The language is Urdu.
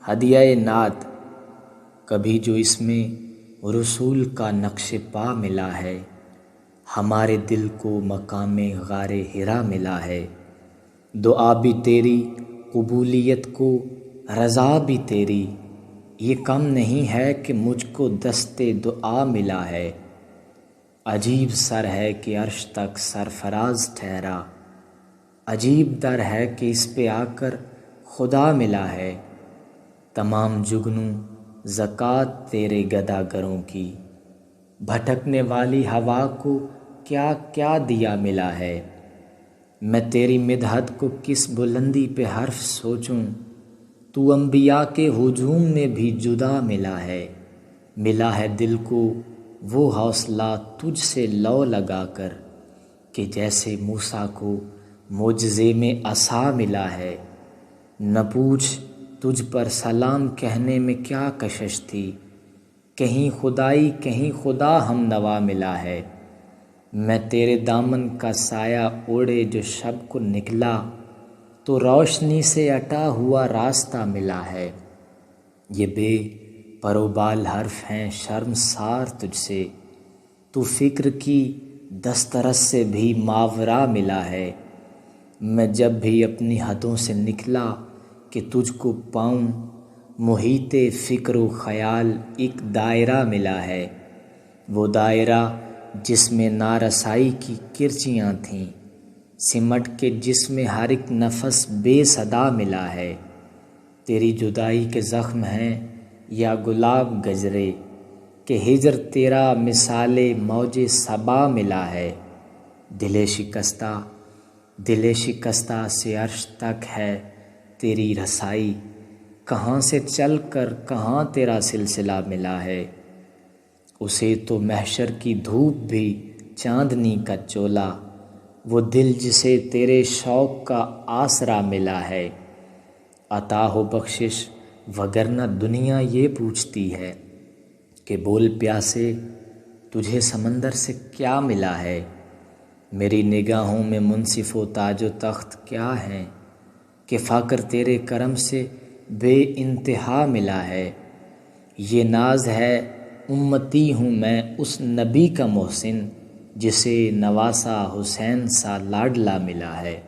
ہدیہ نعت کبھی جو اس میں رسول کا نقش پا ملا ہے، ہمارے دل کو مقام غار حرا ملا ہے۔ دعا بھی تیری، قبولیت کو رضا بھی تیری، یہ کم نہیں ہے کہ مجھ کو دست دعا ملا ہے۔ عجیب سر ہے کہ عرش تک سرفراز ٹھہرا، عجیب در ہے کہ اس پہ آ کر خدا ملا ہے۔ تمام جگنوں زکوٰۃ تیرے گداگروں کی، بھٹکنے والی ہوا کو کیا کیا دیا ملا ہے۔ میں تیری مدحت کو کس بلندی پہ حرف سوچوں، تو انبیاء کے ہجوم میں بھی جدا ملا ہے۔ ملا ہے دل کو وہ حوصلہ تجھ سے لو لگا کر، کہ جیسے موسیٰ کو معجزے میں عصا ملا ہے۔ نہ پوچھ تجھ پر سلام کہنے میں کیا کشش تھی، کہیں خدائی کہیں خدا ہم نوا ملا ہے۔ میں تیرے دامن کا سایہ اوڑھے جو شب کو نکلا، تو روشنی سے اٹا ہوا راستہ ملا ہے۔ یہ بے پر و بال حرف ہیں شرمسار تجھ سے، تو فکر کی دسترس سے بھی ماورا ملا ہے۔ میں جب بھی اپنی حدوں سے نکلا کہ تجھ کو پاؤں، محیط فکر و خیال ایک دائرہ ملا ہے۔ وہ دائرہ جس میں نارسائی کی کرچیاں تھیں، سمٹ کے جس میں ہر ایک نفس بے صدا ملا ہے۔ تیری جدائی کے زخم ہیں یا گلاب گجرے، کہ ہجر تیرا مثال موج صبا ملا ہے۔ دل شکستہ سے عرش تک ہے تیری رسائی، کہاں سے چل کر کہاں تیرا سلسلہ ملا ہے۔ اسے تو محشر کی دھوپ بھی چاندنی کا چولا، وہ دل جسے تیرے شوق کا آسرا ملا ہے۔ عطا ہو بخشش وگرنہ دنیا یہ پوچھتی ہے، کہ بول پیاسے تجھے سمندر سے کیا ملا ہے۔ میری نگاہوں میں منصف و تاج و تخت کیا ہیں، کہ فقر تیرے کرم سے بے انتہا ملا ہے۔ یہ ناز ہے امتی ہوں میں اس نبی کا محسن، جسے نواسا حسین سا لاڈلا ملا ہے۔